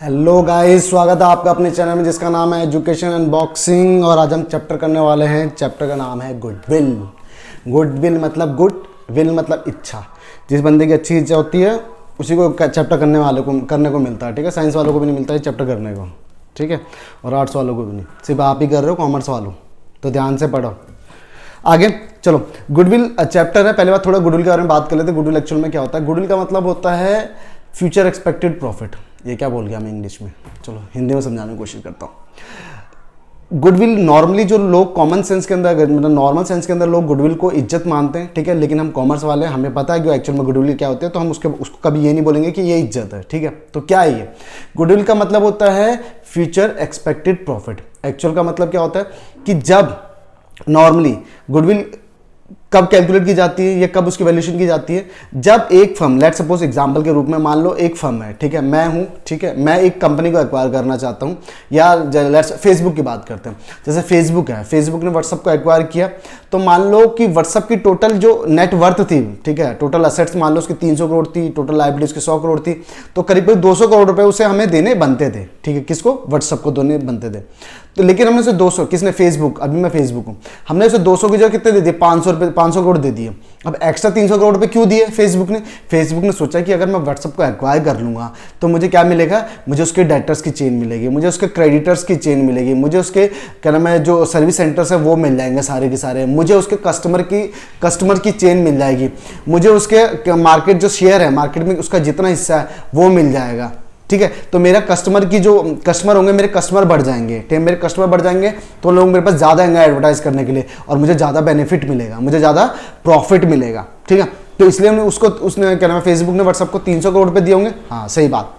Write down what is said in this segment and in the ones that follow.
Hello guys, स्वागत है आपका अपने चैनल में जिसका नाम है एजुकेशन अनबॉक्सिंग। और आज हम चैप्टर करने वाले हैं। चैप्टर का नाम है गुडविल। गुडविल मतलब गुड विल मतलब इच्छा। जिस बंदे की अच्छी इच्छा होती है उसी को चैप्टर करने को मिलता है। ठीक है, साइंस वालों को भी नहीं मिलता है चैप्टर करने को। ठीक है, और आर्ट्स वालों को भी नहीं, सिर्फ आप ही कर रहे हो, कॉमर्स वालों। तो ध्यान से पढ़ो। आगे चलो, गुडविल चैप्टर है। पहले बार थोड़ा गुडविल के बारे में बात कर लेते हैं। गुडविल एक्चुअल में क्या होता है? गुडविल का मतलब होता है फ्यूचर एक्सपेक्टेड प्रॉफिट। ये क्या बोल गया मैं इंग्लिश में, चलो हिंदी में समझाने की कोशिश करता हूँ। गुडविल नॉर्मली जो लोग कॉमन सेंस के अंदर, मतलब नॉर्मल सेंस के अंदर लोग गुडविल को इज्जत मानते हैं। ठीक है, लेकिन हम कॉमर्स वाले, हमें पता है कि एक्चुअल में गुडविल क्या होते हैं, तो हम उसको कभी ये नहीं बोलेंगे कि ये इज्जत है। ठीक है, तो क्या है ये? गुडविल का मतलब होता है फ्यूचर एक्सपेक्टेड प्रॉफिट। एक्चुअल का मतलब क्या होता है कि जब नॉर्मली गुडविल कब कैलकुलेट की जाती है या कब उसकी वैल्यूएशन की जाती है? जब एक फर्म, लेट सपोज एग्जांपल के रूप में मान लो एक फर्म है, ठीक है, मैं हूं, ठीक है, मैं एक कंपनी को एक्वायर करना चाहता हूं, या लेट्स फेसबुक की बात करते हैं। जैसे फेसबुक है, फेसबुक ने व्हाट्सएप को एक्वायर किया, तो मान लो कि व्हाट्सएप की टोटल जो नेटवर्थ थी, ठीक है, टोटल असेट्स मान लो उसकी 300 करोड़ थी, टोटल लायबिलिटी उसकी 100 करोड़ थी, तो करीब 200 करोड़ रुपए उसे हमें देने बनते थे। ठीक है, किसको? व्हाट्सएप को देने बनते थे। तो लेकिन हमने उसे 200, किसने? फेसबुक। अभी मैं फेसबुक हूं, हमने उसे 200 की जगह कितने दे दिए? 500 करोड़ दे दिए। अब एक्स्ट्रा 300 करोड़ रुपए क्यों दिए फेसबुक ने? फेसबुक ने सोचा कि अगर मैं व्हाट्सएप को एक्वायर कर लूंगा तो मुझे क्या मिलेगा? मुझे उसके डेटर्स की चेन मिलेगी, मुझे उसके क्रेडिटर्स की चेन मिलेगी, मुझे उसके क्या नाम है जो सर्विस सेंटर्स है वो मिल जाएंगे सारे के सारे, मुझे उसके कस्टमर की चेन मिल जाएगी, मुझे उसके मार्केट जो शेयर है, मार्केट में उसका जितना हिस्सा है वो मिल जाएगा। ठीक है, तो मेरा कस्टमर की जो कस्टमर होंगे, मेरे कस्टमर बढ़ जाएंगे। ठीक है, मेरे कस्टमर बढ़ जाएंगे तो लोग मेरे पास ज़्यादा आएंगे एडवर्टाइज करने के लिए, और मुझे ज़्यादा बेनिफिट मिलेगा, मुझे ज़्यादा प्रॉफिट मिलेगा। ठीक है, तो इसलिए उसने क्या नाम है, फेसबुक ने व्हाट्सएप को 300 करोड़ रुपए दिए होंगे। हाँ, सही बात।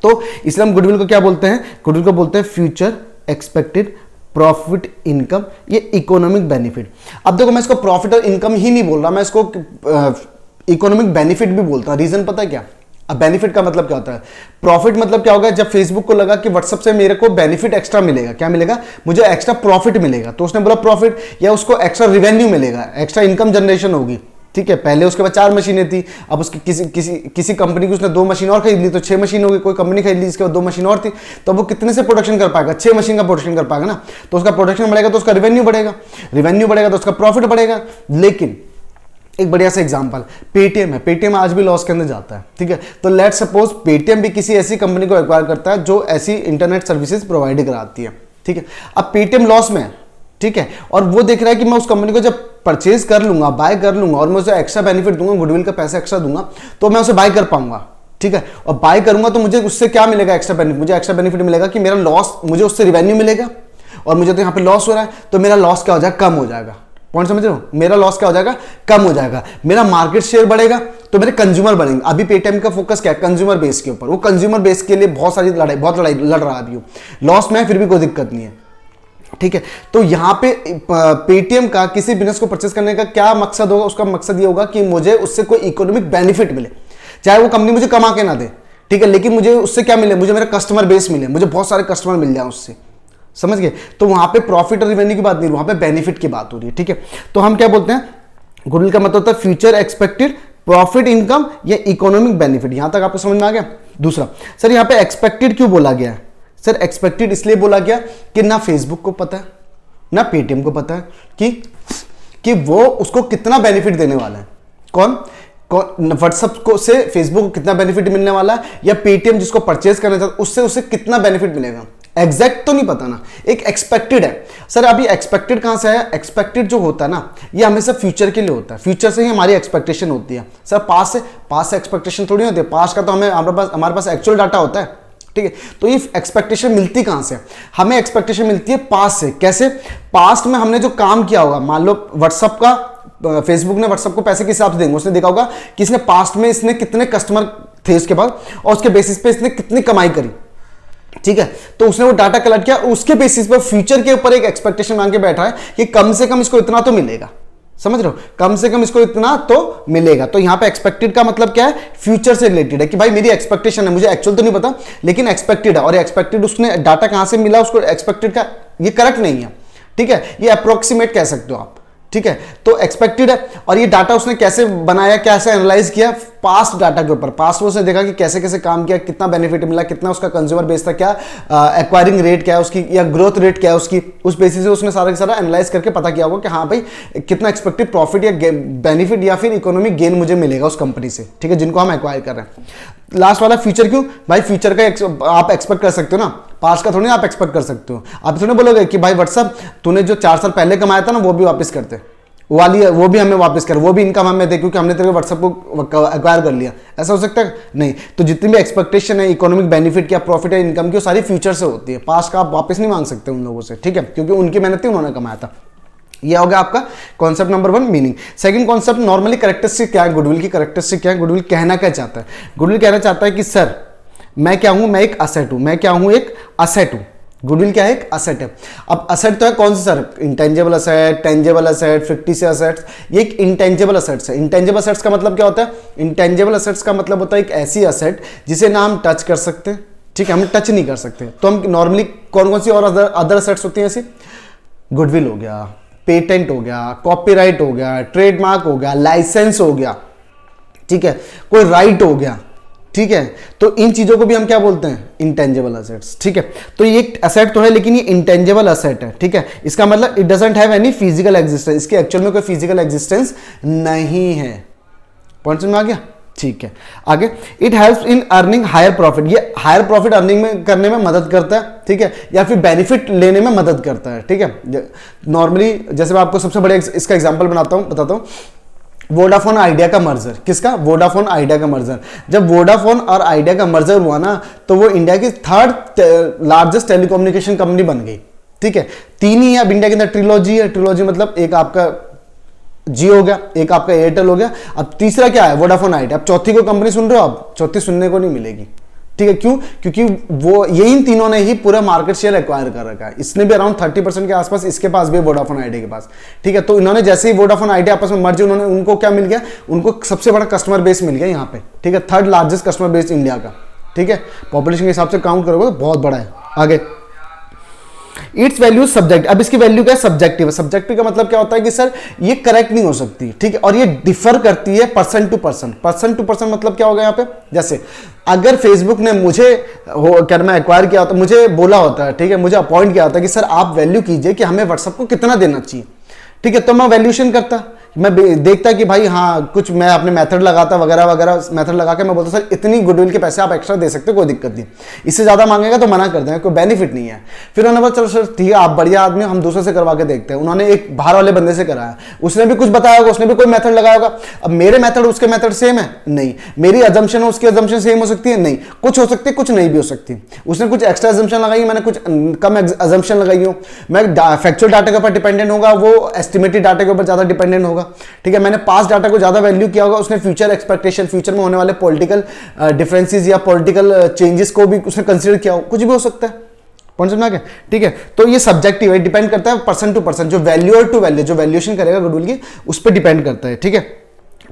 तो इसलिए हम गुडविल को क्या बोलते हैं? गुडविल को बोलते हैं फ्यूचर एक्सपेक्टेड प्रॉफिट इनकम, ये इकोनॉमिक बेनिफिट। अब देखो, मैं इसको प्रॉफिट और इनकम ही नहीं बोल रहा, मैं इसको इकोनॉमिक बेनिफिट भी बोलता हूँ। रीजन पता है क्या? अब बेनिफिट का मतलब क्या होता है? प्रॉफिट मतलब क्या होगा? जब फेसबुक को लगा कि व्हाट्सएप से मेरे को बेनिफिट एक्स्ट्रा मिलेगा, क्या मिलेगा? मुझे एक्स्ट्रा प्रॉफिट मिलेगा, तो उसने बोला प्रॉफिट, या उसको एक्स्ट्रा रिवेन्यू मिलेगा, एक्स्ट्रा इनकम जनरेशन होगी। ठीक है, पहले उसके पास 4 मशीनें थी, अब उसकी किसी कंपनी की उसने 2 मशीन और खरीद ली तो 6 मशीन हो गई। कोई कंपनी खरीद ली जिसके बाद 2 मशीन और थी, तो वो कितने से प्रोडक्शन कर पाएगा? 6 मशीन का प्रोडक्शन कर पाएगा ना। तो उसका प्रोडक्शन बढ़ेगा तो उसका रिवेन्यू बढ़ेगा, रिवेन्यू बढ़ेगा तो उसका प्रॉफिट बढ़ेगा। लेकिन एक बढ़िया सा एग्जांपल पेटीएम है। पेटीएम आज भी लॉस के अंदर जाता है। ठीक है, तो लेट सपोज पेटीएम भी किसी ऐसी कंपनी को एक्वायर करता है जो ऐसी इंटरनेट सर्विसेज प्रोवाइड कराती है। ठीक है, अब पेटीएम लॉस में है, ठीक है, और वो देख रहा है कि मैं उस कंपनी को जब परचेज कर लूंगा, बाय कर लूंगा, और मैं उसे एक्स्ट्रा बेनिफिट दूंगा, गुडविल का पैसा एक्स्ट्रा दूंगा, तो मैं उसे बाय कर पाऊंगा। ठीक है, और बाय करूंगा तो मुझे उससे क्या मिलेगा? Extra benefit. मुझे एक्स्ट्रा बेनिफिट मिलेगा कि मेरा लॉस, मुझे उससे रिवेन्यू मिलेगा, और मुझे तो यहाँ पे लॉस हो रहा है, तो मेरा लॉस क्या हो जाएगा? कम हो जाएगा। पॉइंट समझ रहे हो? मेरा लॉस क्या हो जाएगा? कम हो जाएगा। मेरा मार्केट शेयर बढ़ेगा तो मेरे कंज्यूमर बढ़ेंगे। अभी पेटीएम का फोकस क्या है? कंज्यूमर बेस के ऊपर। वो कंज्यूमर बेस के लिए बहुत लड़ाई लड़ रहा है। अभी लॉस में है, फिर भी कोई दिक्कत नहीं है। ठीक है, तो यहां पे पेटीएम का किसी बिजनेस को परचेस करने का क्या मकसद होगा? उसका मकसद ये होगा कि मुझे उससे कोई इकोनॉमिक बेनिफिट मिले, चाहे वो कंपनी मुझे कमा के ना दे, ठीक है, लेकिन मुझे उससे क्या मिले? मुझे मेरा कस्टमर बेस मिले, मुझे बहुत सारे कस्टमर मिल जाए उससे। समझ गए? तो वहां पे प्रॉफिट और रेवेन्यू की बात नहीं, वहां पे बेनिफिट की बात हो रही है। ठीक है, तो हम क्या बोलते हैं? गुडविल का मतलब होता है फ्यूचर एक्सपेक्टेड प्रॉफिट इनकम या इकोनॉमिक बेनिफिट। यहां तक आपको समझ में आ गया? दूसरा, सर यहां पे एक्सपेक्टेड क्यों बोला गया है? सर एक्सपेक्टेड इसलिए बोला गया कि ना फेसबुक को पता है ना पेटीएम को पता है कि वो उसको कितना बेनिफिट देने वाला है। कौन व्हाट्सएप को से फेसबुक को कितना बेनिफिट मिलने वाला है, या पेटीएम जिसको परचेज करना चाहता है उससे उसे कितना बेनिफिट मिलेगा? एग्जैक्ट तो नहीं पता ना, एक एक्सपेक्टेड है। सर अभी एक्सपेक्टेड कहां से आया? एक्सपेक्टेड जो होता है ना, ये हमेशा फ्यूचर के लिए होता है, फ्यूचर से ही हमारी एक्सपेक्टेशन होती है। सर पास से एक्सपेक्टेशन थोड़ी होती है। पास का तो हमारे पास एक्चुअल डाटा होता है। ठीक है, तो ये एक्सपेक्टेशन मिलती कहां से? हमें एक्सपेक्टेशन मिलती है पास्ट से। कैसे? पास्ट में हमने जो काम किया होगा, मान लो व्हाट्सएप का, फेसबुक ने व्हाट्सएप को पैसे के हिसाब से देंगे, उसने देखा होगा कि इसने पास्ट में इसने कितने कस्टमर थे इसके पास, और उसके बेसिस पे इसने कितनी कमाई करी। ठीक है, तो उसने वो डाटा कलेक्ट किया, उसके बेसिस पे फ्यूचर के ऊपर एक एक्सपेक्टेशन मांग के बैठा है कि कम से कम इसको इतना तो मिलेगा। समझ रहे हो? कम से कम इसको इतना तो मिलेगा। तो यहां पे एक्सपेक्टेड का मतलब क्या है? फ्यूचर से रिलेटेड है कि भाई मेरी एक्सपेक्टेशन है, मुझे एक्चुअल तो नहीं पता लेकिन एक्सपेक्टेड है, और एक्सपेक्टेड उसने डाटा कहां से मिला उसको, एक्सपेक्टेड का ये करेक्ट नहीं है। ठीक है, ये अप्रोक्सीमेट कह सकते हो आप। ठीक है, तो एक्सपेक्टेड है। और ये डाटा उसने कैसे बनाया, कैसे एनालाइज किया, पास्ट डाटा के ऊपर। पास्ट में उसने देखा कि कैसे कैसे काम किया, कितना बेनिफिट मिला, कितना उसका कंज्यूमर बेस था, क्या एक्वायरिंग रेट क्या है उसकी, या ग्रोथ रेट क्या है उसकी, उस बेसिस से उसने सारा का सारा एनालाइज करके पता किया होगा कि हाँ भाई कितना एक्सपेक्टेड प्रॉफिट या बेनिफिट या फिर इकोनॉमिक गेन मुझे मिलेगा उस कंपनी से, ठीक है, जिनको हम एक्वायर कर रहे हैं। लास्ट वाला फ्यूचर क्यों भाई, फ्यूचर का आप एक्सपेक्ट कर सकते हो ना, पास्ट का थोड़ी आप एक्सपेक्ट कर सकते हो। आप थोड़ी बोलोगे कि भाई व्हाट्सअप तूने जो 4 साल पहले कमाया था ना वो भी वापस करते, वो भी हमें वापस कर, वो भी इनकम हमें दे क्योंकि हमने तेरे को व्हाट्सएप को एक्वायर कर लिया, ऐसा हो सकता है नहीं। तो जितनी भी एक्सपेक्टेशन है इकोनॉमिक बेनिफिट की, प्रॉफिट है, इनकम की, वो सारी फ्यूचर से होती है, पास्ट का आप वापस नहीं मांग सकते उन लोगों से, ठीक है, क्योंकि उनकी मेहनत थी, उन्होंने कमाया था। ये हो गया आपका concept number 1 meaning. Second concept normally characteristic क्या है गुडविल की, कैरेक्टरिस्टिक क्या है, गुडविल कहना क्या चाहता है। गुडविल कहना चाहता है कि सर मैं क्या हूं, मैं एक असेट हूं, मैं क्या हूं, एक असेट हूं। गुडविल क्या है, एक असेट है। अब असेट तो है कौन सा sir, intangible asset, tangible asset, fictitious assets, ये एक इंटेंजिबल असेट्स है। इंटेंजिबल असेट्स का मतलब क्या होता है, इंटेंजिबल असेट्स का मतलब होता है एक ऐसी असेट जिसे ना हम टच कर सकते, ठीक है, हम टच नहीं कर सकते। तो हम नॉर्मली कौन कौन सी और अदर असेट्स होती हैं ऐसी, गुडविल हो गया, पेटेंट हो गया, कॉपीराइट हो गया, ट्रेडमार्क हो गया, लाइसेंस हो गया, ठीक है, कोई राइट हो गया, ठीक है। तो इन चीजों को भी हम क्या बोलते हैं, इंटेंजिबल असेट्स, ठीक है। तो ये एक असेट तो है लेकिन ये इंटेंजिबल असेट है, ठीक है। इसका मतलब it doesn't have any physical existence, इसके एक्चुअल में कोई फिजिकल एग्जिस्टेंस नहीं है। पॉइंट समझ में आ गया, ठीक है। आगे, it helps in earning higher profit, ये हायर प्रॉफिट अर्निंग में करने में मदद करता है, ठीक है, या फिर बेनिफिट लेने में मदद करता है, ठीक है। नॉर्मली जैसे मैं आपको सबसे बड़े इसका एग्जांपल बताता हूं, वोडाफोन आइडिया का मर्जर, किसका, वोडाफोन आइडिया का मर्जर। जब वोडाफोन और आइडिया का मर्जर हुआ ना तो वो इंडिया की 3rd लार्जेस्ट टेलीकम्युनिकेशन कंपनी बन गई, ठीक है। 3 ही अब इंडिया के अंदर ट्रिलॉजी है, ट्रिलॉजी मतलब एक आपका जियो हो गया, एक आपका एयरटेल हो गया, अब तीसरा क्या है, वोडाफोन आइडिया। अब चौथी को कंपनी सुन रहे हो आप, चौथी सुनने को नहीं मिलेगी, ठीक है। क्यों, क्योंकि वो यही इन तीनों ने ही पूरा मार्केट शेयर एक्वायर कर रखा है। इसने भी अराउंड 30% के आसपास, इसके पास भी है वोडाफोन आइडिया के पास, ठीक है। तो इन्होंने जैसे ही वोडाफोन आइडिया आपस में मर्ज, उन्होंने उनको क्या मिल गया, उनको सबसे बड़ा कस्टमर बेस मिल गया यहाँ पे, ठीक है, 3rd largest customer base India का, ठीक है। पॉपुलेशन के हिसाब से काउंट करोगे तो बहुत बड़ा है। आगे, इट्स वैल्यू सब्जेक्ट, अब इसकी वैल्यू क्या है, सब्जेक्टिव है। सब्जेक्टिव का मतलब क्या होता है कि सर ये करेक्ट नहीं हो सकती, ठीक है, और ये डिफर करती है person to person. Person to person मतलब क्या होगा यहाँ पे, जैसे अगर फेसबुक ने मुझे क्या मैं एक्वायर किया होता, मुझे बोला होता है, ठीक है, मुझे अपॉइंट किया होता है कि सर आप वैल्यू कीजिए कि हमें व्हाट्सएप को कितना देना चाहिए, ठीक है, तो मैं वैल्यूएशन करता, मैं देखता कि भाई हाँ कुछ मैं अपने मेथड लगाता वगैरह वगैरह, मेथड लगा के मैं बोलता सर इतनी गुडविल के पैसे आप एक्स्ट्रा दे सकते हो, कोई दिक्कत नहीं, इससे ज्यादा मांगेगा तो मना कर देंगे, कोई बेनिफिट नहीं है। फिर उन्होंने बोला चलो सर ठीक है, आप बढ़िया आदमी, हम दूसरे से करवा के देखते हैं। उन्होंने एक बाहर वाले बंदे से कराया, उसने भी कुछ बताया होगा, उसने भी कोई मेथड लगाया होगा। अब मेरे मेथड उसके मेथड सेम है नहीं, मेरी अजम्पशन उसकी अजम्पशन सेम हो सकती है नहीं, कुछ हो सकती है कुछ नहीं भी हो सकती। उसने कुछ एक्स्ट्रा अजम्पशन लगाई, मैंने कुछ कम अजम्पशन लगाई हो। मैं फैक्चुअल डाटा के ऊपर डिपेंडेंट होगा, वो एस्टिमेटेड डाटा के ऊपर ज्यादा डिपेंडेंट होगा, ठीक है। मैंने पास डाटा को ज्यादा वैल्यू किया होगा, उसने फ्यूचर एक्सपेक्टेशन, फ्यूचर में होने वाले पॉलिटिकल डिफरेंसेस या पॉलिटिकल चेंजेस को भी उसने कंसीडर किया हो, कुछ भी हो सकता है। पॉइंट समझ में आ गया, ठीक है। तो ये सब्जेक्टिव है, डिपेंड करता है पर्सन टू पर्सन, जो वैल्यूअर टू वैल्यू, जो वैल्यूएशन करेगा गुडविल की उस पर डिपेंड करता है, ठीक है।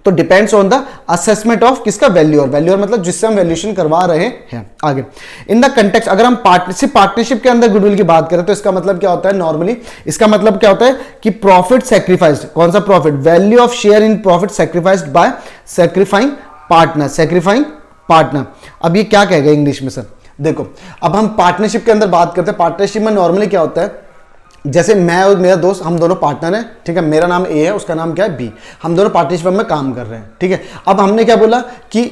तो depends on the assessment of किसका, वैल्यूअर। वैल्यूअर मतलब जिससे हम वैल्यूएशन करवा रहे हैं। आगे, इन द कंटेक्स्ट, अगर हम पार्टनरशिप के अंदर गुडविल की बात करें तो इसका मतलब क्या होता है, नॉर्मली इसका मतलब क्या होता है कि प्रॉफिट सैक्रिफाइस्ड, कौन सा profit, value of share in profit sacrificed by sacrificing partner, sacrificing partner. अब ये क्या कहेगा इंग्लिश में सर, देखो अब हम पार्टनरशिप के अंदर बात करते हैं। पार्टनरशिप में नॉर्मली क्या होता है, जैसे मैं और मेरा दोस्त, हम दोनों पार्टनर हैं, ठीक है, मेरा नाम ए है, उसका नाम क्या है बी, हम दोनों पार्टनरशिप में काम कर रहे हैं, ठीक है। अब हमने क्या बोला कि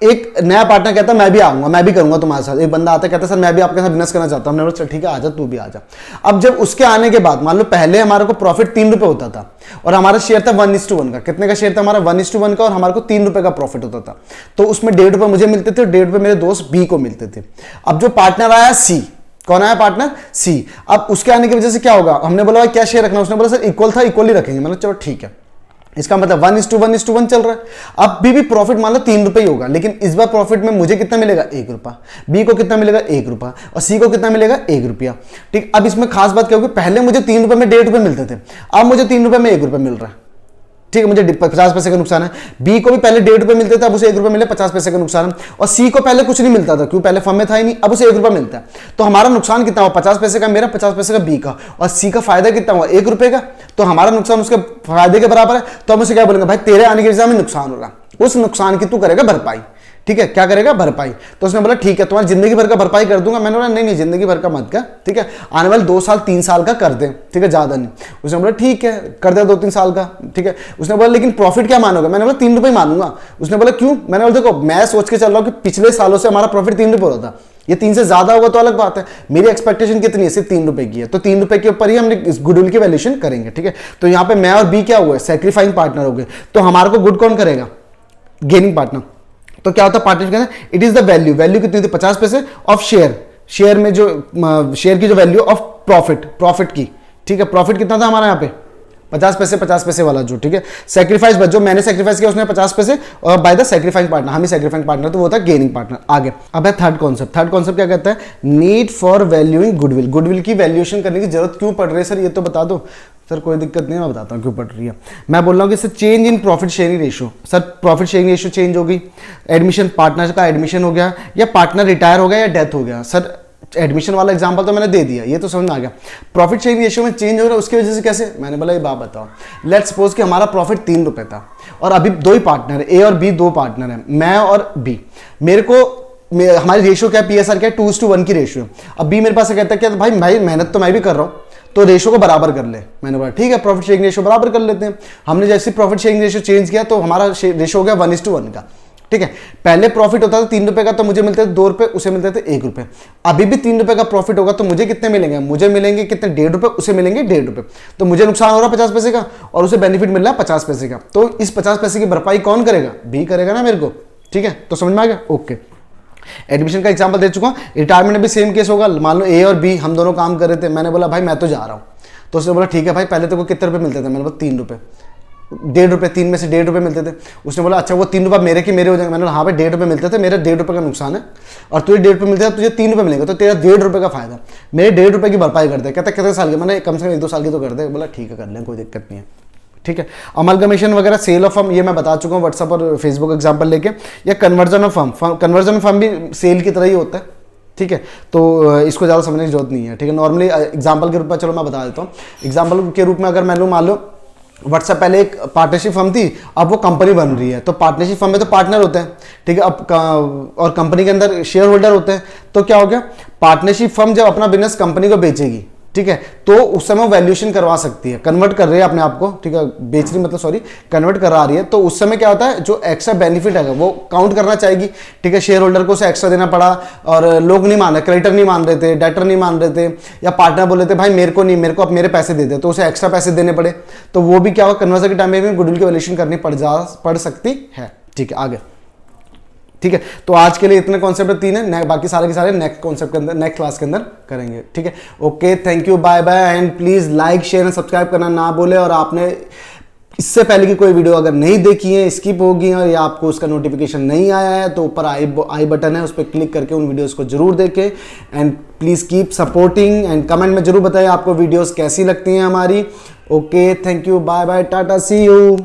एक नया पार्टनर कहता है मैं भी आऊंगा, मैं भी करूंगा तुम्हारे साथ। एक बंदा आता है कहता है सर मैं भी आपके साथ बिजनेस करना चाहता हूं, हमने बोला चल ठीक है आजा, तू भी आजा। अब जब उसके आने के बाद, मान लो पहले हमारे को प्रॉफिट 3 रुपए होता था और हमारा शेयर था 1:1 का। कितने का शेयर था हमारा, 1:1 का, और हमारे को 3 रुपए का प्रॉफिट होता था। तो उसमें 1.5 रुपए मुझे मिलते थे और 1.5 रुपए मेरे दोस्त बी को मिलते थे। अब जो पार्टनर आया सी, कौन आया पार्टनर, सी। अब उसके आने की वजह से क्या होगा, हमने बोला भाई क्या शेयर रखना, उसने बोला सर इक्वल था, इक्वल ही रखेंगे। मतलब चलो ठीक है, इसका मतलब 1:1 चल रहा है। अब भी प्रॉफिट मान लो 3 रुपए ही होगा, लेकिन इस बार प्रॉफिट में मुझे कितना मिलेगा, 1 रुपया, बी को कितना मिलेगा, 1 रुपया, और सी को कितना मिलेगा, 1 रुपया, ठीक। अब इसमें खास बात क्या होगी, पहले मुझे 3 रुपए में 1.5 रुपए मिलते थे, अब मुझे 3 रुपए में 1 रुपया मिल रहा है, ठीक है, मुझे 50 पैसे का नुकसान है। बी को भी पहले 1.5 रुपये मिलते थे, अब उसे 1 रुपये मिले, 50 पैसे का नुकसान है। और सी को पहले कुछ नहीं मिलता था, क्यों, पहले फर्म में था ही नहीं, अब उसे 1 रुपया मिलता है। तो हमारा नुकसान कितना हुआ, 50 पैसे का मेरा, 50 पैसे का बी का, और सी का फायदा कितना हुआ, 1 रुपये का। तो हमारा नुकसान उसके फायदे के बराबर है। तो हम उसे क्या बोलेंगे, भाई तेरे आने की वजह से हमें नुकसान हो रहा, उस नुकसान की तू करेगा भरपाई। ठीक है, क्या करेगा, भरपाई। तो उसने बोला ठीक है, तुम्हारी जिंदगी भर का भरपाई कर दूंगा। मैंने बोला नहीं नहीं, जिंदगी भर का मत कर, ठीक है, आने वाले 2 साल 3 साल का कर दे, ठीक है, ज्यादा नहीं। उसने बोला ठीक है, कर दे 2-3 साल का, ठीक है। उसने बोला लेकिन प्रॉफिट क्या मानोगे, मैंने बोला 3 रुपये मानूंगा। उसने बोला क्यों, मैंने बोला देखो मैं सोच के चल रहा हूँ कि पिछले सालों से हमारा प्रॉफिट 3 रुपये हो रहा था, ये 3 से ज्यादा होगा तो अलग बात है। मेरी एक्सपेक्टेशन कितनी है, सिर्फ 3 रुपए की है, तो 3 रुपए के ऊपर ही हमने इस गुडविल की वैल्यूएशन करेंगे। ठीक है, तो यहाँ पे मैं और बी क्या हुए, सेक्रीफाइंग पार्टनर हो गए। तो हमारे को गुड कौन करेगा, गेनिंग पार्टनर। तो क्या होता है पार्टनरशिप के अंदर, it is the value, value कितनी थी 50 पैसे ऑफ शेयर, शेयर में जो शेयर की जो वैल्यू ऑफ प्रॉफिट की, ठीक है, प्रॉफिट कितना था हमारा यहाँ पे 50 पैसे वाला जो, ठीक है। सेक्रीफाइस जो मैंने सेक्रीफाइस किया उसने 50 पैसे, और बाय द सेक्रीफाइंग पार्टनर, हम ही सेक्रीफाइंग पार्टनर, तो वो था गेनिंग पार्टनर। आगे अब है थर्ड कॉन्सेप्ट। थर्ड कॉन्सेप्ट क्या कहता है, need for valuing goodwill. Goodwill की वैल्यूएशन करने की जरूरत क्यों पड़ रही है सर, ये तो बता दो। सर कोई दिक्कत नहीं, मैं बताता हूँ क्यों पड़ रही है। मैं बोल रहा हूँ कि sir change in profit sharing ratio, sir profit sharing ratio change हो गई, एडमिशन पार्टनर का एडमिशन हो गया, या पार्टनर रिटायर हो गया, या डेथ हो गया। सर एडमिशन वाला एग्जांपल तो मैंने दे दिया, ये तो समझ में आ गया। प्रॉफिट शेयरिंग रेशियो में चेंज हो रहा है, उसकी वजह से कैसे, मैंने बोला ये बात बताओ। लेट्स सपोज कि हमारा प्रॉफिट 3 रुपए था, और अभी 2 ही पार्टनर है, ए और बी 2 पार्टनर है, मैं और बी। मेरे को हमारी रेशियो क्या है, पीएसआर क्या है, 2:1 की रेशियो है। अब बी मेरे पास कहता है कि भाई मेहनत तो मैं भी कर रहा हूँ, तो रेशो को बराबर कर ले। मैंने बोला ठीक है, प्रॉफिट शेयरिंग रेशियो बराबर कर लेते हैं। हमने जैसे प्रॉफिट शेयरिंग रेशियो चेंज किया तो हमारा रेशो हो गया 1:1 का। ठीक है, पहले प्रॉफिट होता था 3 रुपए का, तो मुझे मिलते थे 2 रुपए, उसे मिलते थे 1 रुपए। अभी भी 3 रुपए का प्रॉफिट होगा तो मुझे कितने मिलेंगे, मुझे मिलेंगे कितने, 1.5 रुपए, उसे मिलेंगे 1.5 रुपए। तो मुझे नुकसान हो रहा है 50 पैसे का, और उसे बेनिफिट मिल रहा है 50 पैसे का। तो इस 50 पैसे की भरपाई कौन करेगा, बी करेगा ना मेरे को। ठीक है, तो समझ में आ गया, ओके। एडमिशन का एग्जांपल दे चुका हूं, रिटायरमेंट में भी सेम केस होगा। मान लो ए और बी हम दोनों काम कर रहे थे, मैंने बोला भाई मैं तो जा रहा हूं, तो उसने बोला ठीक है भाई, पहले तो को कितने रुपए मिलते थे, मैंने बोला 3 रुपए, 1.5 रुपए, 3 में से 1.5 रुपए मिलते थे। उसने बोला अच्छा वो 3 रुपए मेरे के मेरे हो जाएंगे, मैंने बोला हाँ भाई 1.5 रुपए मिलते थे, मेरा 1.5 रुपए का नुकसान है, और तुझे 1.5 रुपए मिलते थे, तुझे 3 रुपए मिलेंगे, तो तेरा 1.5 रुपए का फायदा, मेरे 1.5 रुपए की भरपाई कर दे। कहता कितने साल की, मैंने कम से कम 1-2 साल की तो कर दे। बोला ठीक है कर लें, कोई दिक्कत नहीं है। ठीक है, अमलगमेशन वगैरह, सेल ऑफ फर्म, ये मैं बता चुका हूँ व्हाट्सएप और फेसबुक एग्जाम्पल लेके। या conversion of firm, conversion of firm भी सेल की तरह ही होता है। ठीक है, तो इसको ज़्यादा समझने की जरूरत नहीं है। ठीक है, नॉर्मली एग्जाम्पल के रूप में, चलो मैं बता देता हूँ। एग्जाम्पल के रूप में अगर मान लो व्हाट्सएप पहले एक पार्टनरशिप फर्म थी, अब वो कंपनी बन रही है, तो पार्टनरशिप फर्म में तो पार्टनर होते हैं। ठीक है, अब और कंपनी के अंदर शेयर होल्डर होते हैं। तो क्या हो गया, पार्टनरशिप फर्म जब अपना बिजनेस कंपनी को बेचेगी, ठीक है, तो उस समय वैल्यूएशन करवा सकती है, कन्वर्ट कर रही है अपने आप को। ठीक है, बेच रही मतलब सॉरी, कन्वर्ट करा रही है, तो उस समय क्या होता है, जो एक्स्ट्रा बेनिफिट है वो काउंट करना चाहेगी। ठीक है, शेयर होल्डर को उसे एक्स्ट्रा देना पड़ा, और लोग नहीं मान रहे, क्रेडिटर नहीं मान रहे थे, डेटर नहीं मान रहे थे, या पार्टनर बोल रहे थे भाई मेरे को नहीं, मेरे को अब मेरे पैसे दे दे, तो उसे एक्स्ट्रा पैसे देने पड़े। तो वो भी क्या होगा, कन्वर्जन के टाइम में गुडविल की वैल्यूएशन करनी पड़ सकती है। ठीक है, आगे। ठीक है, तो आज के लिए इतने कॉन्सेप्ट 3 है, बाकी सारे के सारे नेक्स्ट कॉन्सेप्ट के अंदर, नेक्स्ट क्लास के अंदर करेंगे। ठीक है, okay, thank you, bye bye, and please like share and subscribe करना ना भूले। और आपने इससे पहले की कोई वीडियो अगर नहीं देखी है, स्किप होगी है, या आपको उसका नोटिफिकेशन नहीं आया है, तो ऊपर आई बटन है, उस पर क्लिक करके उन वीडियोस को जरूर देखें। And please keep supporting, and comment में जरूर बताएं आपको वीडियोस कैसी लगती हैं हमारी। Okay, thank you, bye bye, tata, see you.